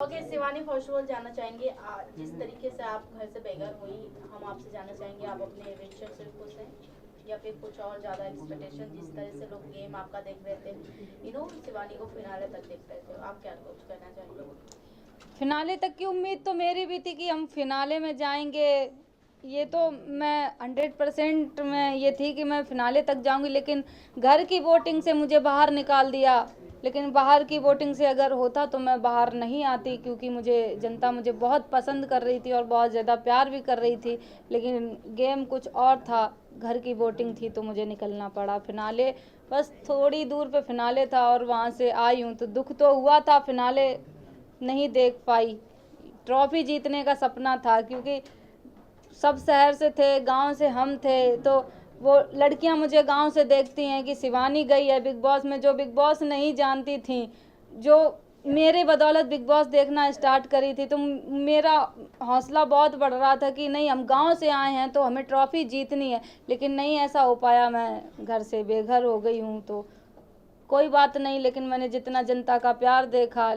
Okay Shivani, first of all जानना चाहेंगे जिस तरीके से आप घर से बेघर हुई, हम आपसे जानना चाहेंगे आप अपने रिलेशनशिप को से या फिर कुछ और ज़्यादा एक्सपेक्टेशन, जिस तरह से लोग गेम आपका देख रहे थे, शिवानी को फिनाले तक देख रहे थे, आप क्या कुछ कहना चाहेंगे? फिनाले तक की उम्मीद तो मेरी भी थी कि हम फिनाले में जाएंगे। ये तो मैं 100% में ये थी कि मैं फिनाले तक जाऊंगी, लेकिन घर की वोटिंग से मुझे बाहर निकाल दिया। लेकिन बाहर की वोटिंग से अगर होता तो मैं बाहर नहीं आती, क्योंकि जनता मुझे बहुत पसंद कर रही थी और बहुत ज़्यादा प्यार भी कर रही थी। लेकिन गेम कुछ और था, घर की वोटिंग थी, तो मुझे निकलना पड़ा। फिनाले बस थोड़ी दूर पे फिनाले था और वहाँ से आई हूँ, तो दुख तो हुआ था, फिनाले नहीं देख पाई। ट्रॉफी जीतने का सपना था, क्योंकि सब शहर से थे, गांव से हम थे, तो वो लड़कियां मुझे गांव से देखती हैं कि शिवानी गई है बिग बॉस में, जो बिग बॉस नहीं जानती थी, जो मेरे बदौलत बिग बॉस देखना स्टार्ट करी थी। तो मेरा हौसला बहुत बढ़ रहा था कि नहीं, हम गांव से आए हैं तो हमें ट्रॉफी जीतनी है। लेकिन नहीं ऐसा हो पाया, मैं घर से बेघर हो गई हूँ। तो कोई बात नहीं, लेकिन मैंने जितना जनता का प्यार देखा,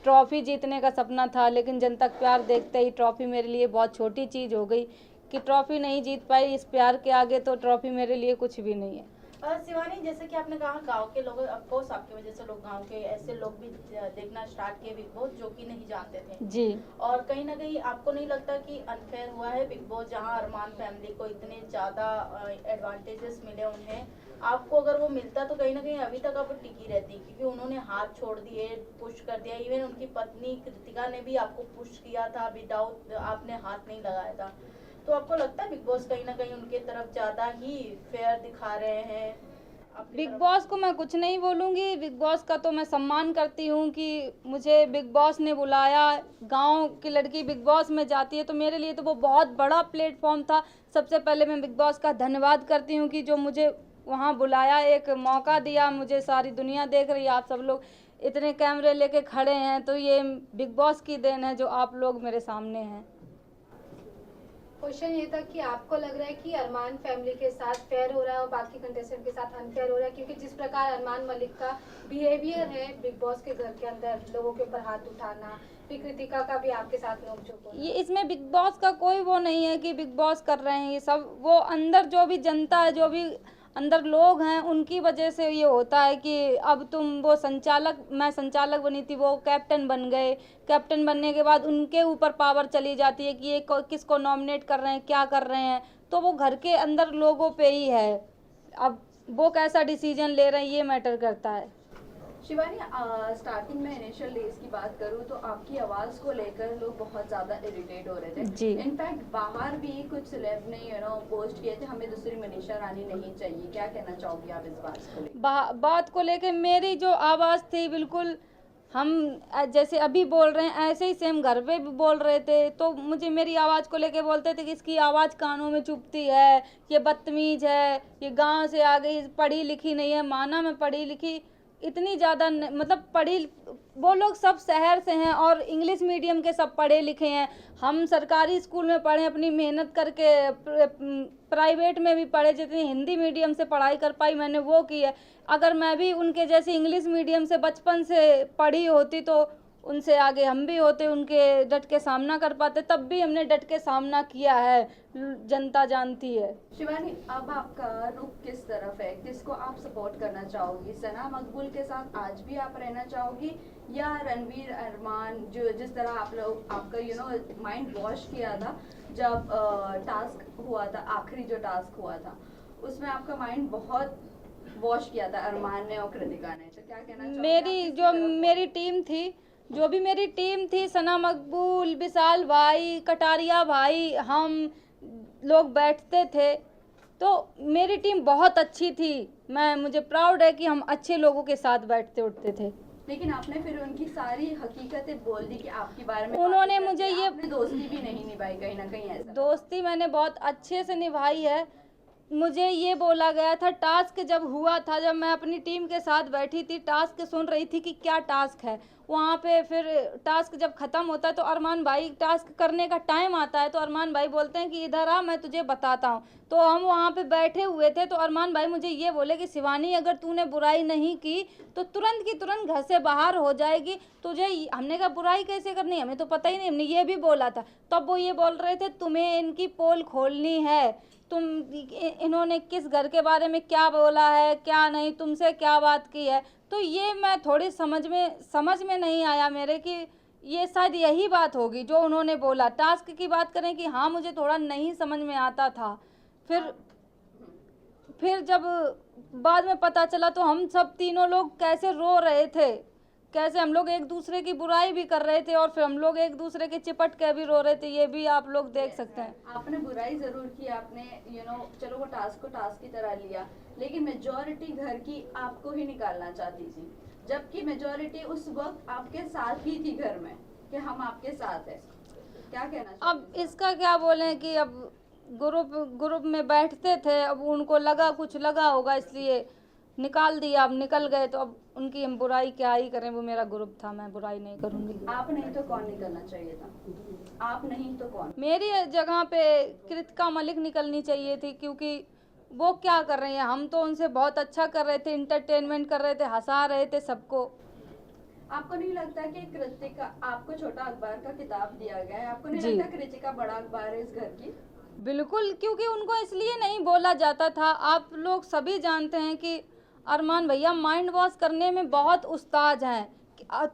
ट्रॉफी जीतने का सपना था, लेकिन जनता का प्यार देखते ही ट्रॉफी मेरे लिए बहुत छोटी चीज़ हो गई कि ट्रॉफी नहीं जीत पाई। इस प्यार के आगे तो ट्रॉफी मेरे लिए कुछ भी नहीं है। शिवानी, जैसे कि आपने कहा गांव के लोग, ऑफकोर्स आपकी वजह से लोग गांव के ऐसे लोग भी देखना स्टार्ट किए बिग बॉस जो कि नहीं जानते थे जी। और कहीं ना कहीं आपको नहीं लगता कि अनफेयर हुआ है बिग बॉस, जहां अरमान फैमिली को इतने ज्यादा एडवांटेजेस मिले उन्हें, आपको अगर वो मिलता तो कहीं ना कहीं अभी तक आप टिकी रहती, क्योंकि उन्होंने हाथ छोड़ दिए, पुश कर दिया। इवन उनकी पत्नी कृतिका ने भी आपको पुश किया था, विदाउट आपने हाथ नहीं लगाया था। तो आपको लगता है बिग बॉस कहीं ना कहीं उनके तरफ ज्यादा ही फेयर दिखा रहे हैं? बिग बॉस को मैं कुछ नहीं बोलूँगी। बिग बॉस का तो मैं सम्मान करती हूँ कि मुझे बिग बॉस ने बुलाया। गांव की लड़की बिग बॉस में जाती है तो मेरे लिए तो वो बहुत बड़ा प्लेटफॉर्म था। सबसे पहले मैं बिग बॉस का धन्यवाद करती हूँ कि जो मुझे वहाँ बुलाया, एक मौका दिया। मुझे सारी दुनिया देख रही है, आप सब लोग इतने कैमरे लेके खड़े हैं, तो ये बिग बॉस की देन है जो आप लोग मेरे सामने हैं। क्वेश्चन ये था कि आपको लग रहा है कि अरमान फैमिली के साथ फेयर हो रहा है और बाकी कंटेस्टेंट के साथ अनफेयर हो रहा है, क्योंकि जिस प्रकार अरमान मलिक का बिहेवियर है बिग बॉस के घर के अंदर, लोगों के ऊपर हाथ उठाना, फिर कृतिका का भी आपके साथ नोकझोंक होना। ये इसमें बिग बॉस का कोई वो नहीं है कि बिग बॉस कर रहे हैं ये सब। वो अंदर जो भी जनता है, जो भी अंदर लोग हैं, उनकी वजह से ये होता है कि अब वो संचालक, मैं संचालक बनी थी, वो कैप्टन बन गए। कैप्टन बनने के बाद उनके ऊपर पावर चली जाती है कि ये किसको नॉमिनेट कर रहे हैं, क्या कर रहे हैं। तो वो घर के अंदर लोगों पे ही है, अब वो कैसा डिसीजन ले रहे हैं ये मैटर करता है। शिवानी, स्टार्टिंग में इनिशियल डेज की बात करूँ तो आपकी आवाज़ को लेकर लोग बहुत ज़्यादा इरिटेट हो रहे थे जी। इनफैक्ट बाहर भी कुछ सेलेब ने पोस्ट किए थे, हमें दूसरी मनीषा रानी नहीं चाहिए। क्या कहना चाहोगी आप इस बात को लेकर? बात को लेकर मेरी जो आवाज़ थी, बिल्कुल हम जैसे अभी बोल रहे हैं ऐसे ही सेम घर पे भी बोल रहे थे। तो मुझे मेरी आवाज़ को लेके बोलते थे कि इसकी आवाज़ कानों में चुभती है, ये बदतमीज है, ये गांव से आ गई, पढ़ी लिखी नहीं है। माना मैं पढ़ी लिखी इतनी ज़्यादा मतलब पढ़ी, वो लोग सब शहर से हैं और इंग्लिश मीडियम के सब पढ़े लिखे हैं। हम सरकारी स्कूल में पढ़े, अपनी मेहनत करके, प्राइवेट में भी पढ़े। जितनी हिंदी मीडियम से पढ़ाई कर पाई मैंने वो की है। अगर मैं भी उनके जैसे इंग्लिश मीडियम से बचपन से पढ़ी होती तो उनसे आगे हम भी होते, उनके डट के सामना कर पाते। तब भी हमने डट के सामना किया है, जनता जानती है। शिवानी, अब आपका रुख किस तरफ है? किसको आप सपोर्ट करना चाहोगी? सना मकबूल के साथ आज भी आप रहना चाहोगी या रणवीर, अरमान, जो जिस तरह आप लोग आपका माइंड वॉश किया था जब टास्क हुआ था, आखिरी जो टास्क हुआ था उसमें आपका माइंड बहुत वॉश किया था अरमान ने और कृतिका ने, तो क्या कहना चाहोगी? मेरी टीम थी, जो भी मेरी टीम थी, सना मकबूल, विशाल भाई, कटारिया भाई, हम लोग बैठते थे, तो मेरी टीम बहुत अच्छी थी। मुझे प्राउड है कि हम अच्छे लोगों के साथ बैठते उठते थे। लेकिन आपने फिर उनकी सारी हकीकतें बोल दी कि आपके बारे में उन्होंने मुझे ये दोस्ती भी नहीं निभाई, कहीं ना कहीं ऐसा? दोस्ती मैंने बहुत अच्छे से निभाई है। मुझे ये बोला गया था, टास्क जब हुआ था, जब मैं अपनी टीम के साथ बैठी थी, टास्क सुन रही थी कि क्या टास्क है, वहाँ पे फिर टास्क जब ख़त्म होता है तो अरमान भाई टास्क करने का टाइम आता है तो अरमान भाई बोलते हैं कि इधर आ, मैं तुझे बताता हूँ। तो हम वहाँ पे बैठे हुए थे तो अरमान भाई मुझे ये बोले कि शिवानी अगर तूने बुराई नहीं की तो तुरंत की तुरंत घर से बाहर हो जाएगी तुझे। हमने कहा बुराई कैसे करनी, हमें तो पता ही नहीं, हमने ये भी बोला था। तब वो ये बोल रहे थे तुम्हें इनकी पोल खोलनी है, तुम इन्होंने किस घर के बारे में क्या बोला है क्या नहीं, तुमसे क्या बात की है। तो ये मैं थोड़ी समझ में नहीं आया मेरे कि ये शायद यही बात होगी जो उन्होंने बोला। टास्क की बात करें कि हाँ मुझे थोड़ा नहीं समझ में आता था। फिर जब बाद में पता चला तो हम सब तीनों लोग कैसे रो रहे थे, कैसे हम लोग एक दूसरे की बुराई भी कर रहे थे और फिर हम लोग एक दूसरे के चिपट के भी रो रहे थे, ये भी आप लोग देख सकते हैं। आपने बुराई जरूर की, आपने चलो वो टास्क को टास्क की तरह लिया, लेकिन मेजॉरिटी घर की आपको ही निकालना चाहती थी, जबकि मेजॉरिटी उस वक्त आपके साथ ही थी घर में कि हम आपके साथ हैं। क्या कहना चाहते अब इसका क्या बोलें कि अब ग्रुप में बैठते थे, अब उनको कुछ लगा होगा इसलिए निकाल दिया, अब निकल गए तो अब उनकी हम बुराई क्या ही करें, वो मेरा ग्रुप था, मैं बुराई नहीं करूंगी। आप नहीं तो कौन निकलना चाहिए था? आप नहीं तो कौन? मेरी जगह पे कृतिका मलिक निकलनी चाहिए थी, क्योंकि वो क्या कर रही हैं, हम तो उनसे बहुत अच्छा कर रहे थे, इंटरटेनमेंट कर रहे थे, हंसा रहे थे सबको। आपको नहीं लगता कि कृतिका, आपको छोटा अखबार का किताब दिया गया है, आपको नहीं जी। लगता कृतिका बड़ा अखबार है इस घर की? बिल्कुल, क्योंकि उनको इसलिए नहीं बोला जाता था। आप लोग सभी जानते हैं कि अरमान भैया माइंड वॉश करने में बहुत उस्ताद हैं,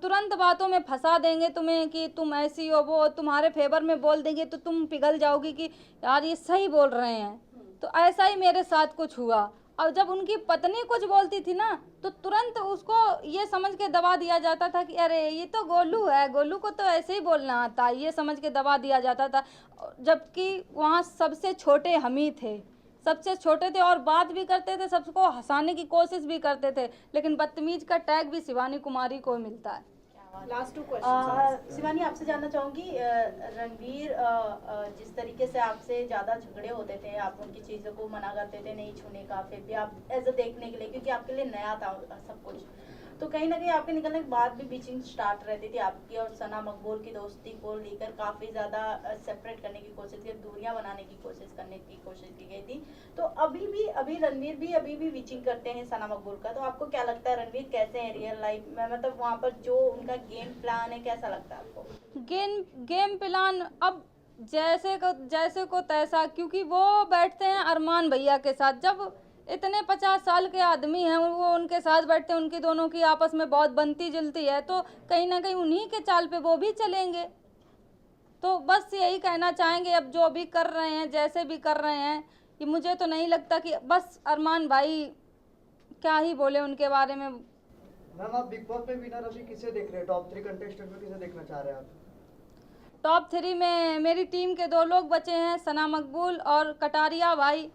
तुरंत बातों में फंसा देंगे तुम्हें कि तुम ऐसी हो, वो तुम्हारे फेवर में बोल देंगे तो तुम पिघल जाओगी कि यार ये सही बोल रहे हैं। तो ऐसा ही मेरे साथ कुछ हुआ। और जब उनकी पत्नी कुछ बोलती थी ना तो तुरंत उसको ये समझ के दबा दिया जाता था कि अरे ये तो गोलू है, गोलू को तो ऐसे ही बोलना आता है, ये समझ के दबा दिया जाता था। जबकि वहाँ सबसे छोटे हम ही थे, सबसे छोटे थे और बात भी करते थे, सबको हंसाने की कोशिश भी करते थे, लेकिन बदतमीज का टैग भी शिवानी कुमारी को मिलता है। लास्ट 2 शिवानी आपसे जानना चाहूंगी, रणवीर जिस तरीके से आपसे ज्यादा झगड़े होते थे, आप उनकी चीजों को मना करते थे नहीं छूने का, फिर भी आप ऐसा देखने के लिए, क्योंकि आपके लिए नया था सब कुछ, तो कहीं ना कहीं आपके निकलने के बाद भी बीचिंग स्टार्ट रहती थी आपकी और सना मकबूल की दोस्ती को लेकर काफी ज्यादा सेपरेट करने की कोशिश की, दूरियां बनाने की कोशिश की गई थी। तो अभी रणवीर भी अभी भी बीचिंग करते हैं सना मकबूल का, तो आपको क्या लगता है रणवीर कैसे हैं रियल लाइफ में, मतलब वहाँ पर जो उनका गेम प्लान है कैसा लगता है आपको? गेम प्लान अब जैसे को तैसा, क्योंकि वो बैठते हैं अरमान भैया के साथ। जब इतने 50 साल के आदमी हैं वो उनके साथ बैठते हैं, उनकी दोनों की आपस में बहुत बनती जुलती है, तो कहीं ना कहीं उन्हीं के चाल पे वो भी चलेंगे। तो बस यही कहना चाहेंगे, अब जो भी कर रहे हैं जैसे भी कर रहे हैं, कि मुझे तो नहीं लगता कि बस अरमान भाई क्या ही बोले उनके बारे में। मैम आप बिग बॉस में विनर अभी किसे देख रहे हैं? टॉप 3 कंटेस्टेंट में किसे देखना चाह रहे हैं आप? टॉप 3 में मेरी टीम के 2 लोग बचे हैं, सना मकबूल और कटारिया भाई,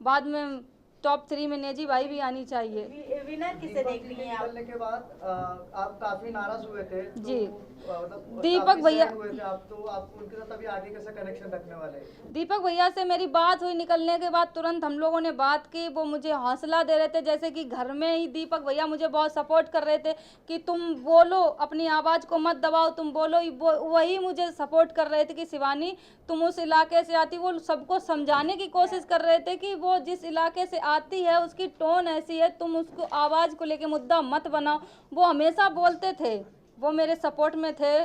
बाद में टॉप 3 में नेजी भाई भी आनी चाहिए। विनर किसे देख रही हैं आप? निकलने के बाद आप काफी नाराज हुए थे तो, जी। मतलब दीपक काफी भैया- sad हुए थे आप, तो आप उनके साथ अभी आगे कैसा कनेक्शन रखने वाले हैं? दीपक भैया से मेरी बात हुई, निकलने के बाद तुरंत हम लोगों ने बात की, वो मुझे हौसला दे रहे थे, जैसे कि घर में ही दीपक भैया मुझे बहुत सपोर्ट कर रहे थे कि तुम बोलो, अपनी आवाज़ को मत दबाओ, तुम बोलो। वही मुझे सपोर्ट कर रहे थे कि शिवानी तुम उस इलाके से आती, वो सबको समझाने की कोशिश कर रहे थे कि वो जिस इलाके से आती है उसकी टोन ऐसी है, तुम उसको आवाज़ को लेके मुद्दा मत बनाओ। वो हमेशा बोलते थे, वो मेरे सपोर्ट में थे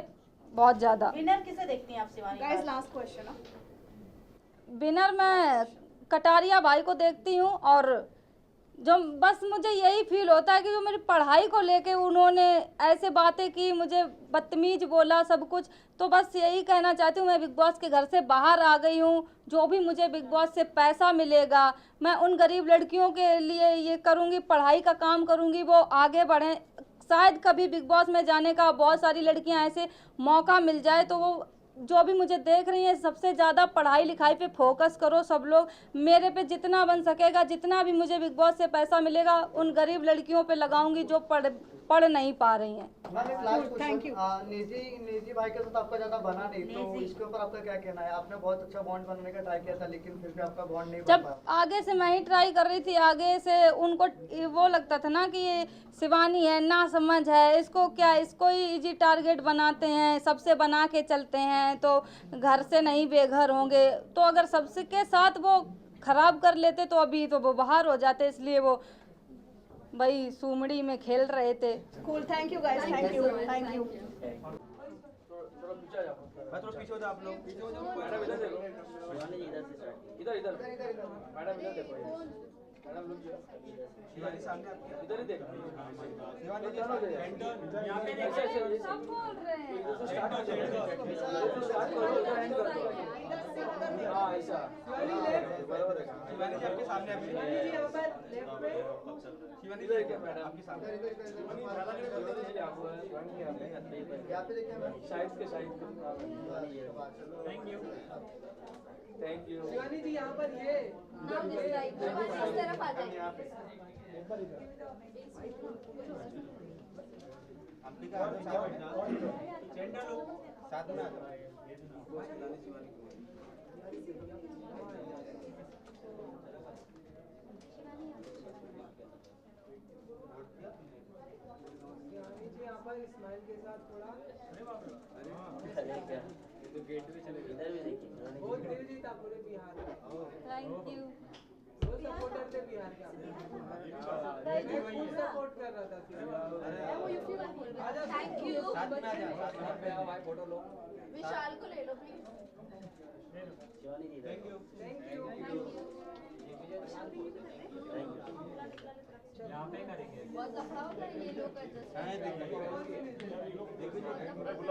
बहुत ज़्यादा। विनर किसे देखती हैं आप Shivani? Guys last question. Winner मैं कटारिया भाई को देखती हूँ, और जो बस मुझे यही फील होता है कि जो मेरी पढ़ाई को लेके उन्होंने ऐसे बातें की, मुझे बदतमीज बोला सब कुछ, तो बस यही कहना चाहती हूँ मैं बिग बॉस के घर से बाहर आ गई हूँ। जो भी मुझे बिग बॉस से पैसा मिलेगा मैं उन गरीब लड़कियों के लिए ये करूँगी, पढ़ाई का काम करूँगी, वो आगे बढ़ें। शायद कभी बिग बॉस में जाने का बहुत सारी लड़कियां ऐसे मौका मिल जाए तो वो जो भी मुझे देख रही हैं, सबसे ज़्यादा पढ़ाई लिखाई पे फोकस करो सब लोग। मेरे पे जितना बन सकेगा, जितना भी मुझे बिग बॉस से पैसा मिलेगा उन गरीब लड़कियों पे लगाऊंगी जो पढ़ नहीं पा रही हैं। मैम एक लास्ट क्वेश्चन, निजी भाई के साथ आपका ज्यादा बना नहीं, तो इसके ऊपर आपका क्या कहना है? आपने बहुत अच्छा बॉन्ड बनाने का ट्राई किया था, लेकिन फिर भी आपका बॉन्ड नहीं बन जब पाया। आगे से मैं ही ट्राई कर रही थी, आगे से उनको वो लगता था ना कि ये शिवानी है, ना समझ है, इसको क्या, इसको ही इजी टारगेट बनाते हैं, सबसे बना के चलते हैं तो घर से नहीं बेघर होंगे। तो अगर सबसे के साथ वो खराब कर लेते तो अभी तो वो बाहर हो जाते, इसलिए वो भाई सुमड़ी में खेल रहे थे। Cool, thank you guys, thank you. मैं थोड़ा पीछे हो जाओ, आप लोग पीछे हो जाओ। मैडम इधर देखो, इधर इधर मैडम इधर देखो, मैडम लोग शिवानी सामने आपके इधर ही देखो। शिवानी जी यहाँ पे देखो, सब बोल रहे हैं। स्टार्ट करो, एंड कर दो। हाँ ऐसा, बराबर है। शिवानी जी आपके सामने, अभी शिवानी जी यहाँ पर लेफ्ट पे, शिवानी जी क्या मैडम आपके सामने, यहाँ पे देखिए मैम। शायद के thank you, thank you. Shivani ji यहाँ पर ये इस तरफ आ जाइए। साथ में आ जाओ। यहाँ पर इस्माइल के साथ थोड़ा, अरे क्या तो गेट पे चले, इधर भी देखिए बहुत तेजी था पूरे बिहार में। Thank you. वो सपोर्टर थे बिहार का, मैं फुल सपोर्ट कर रहा था। Thank you. साथ में आ जा, साथ में आओ भाई, फोटो लो। विशाल को ले लो please. Thank you, thank you. यहाँ पे करेंगे, बहुत लफड़ा होता है ये लोग एडजस्ट। देखो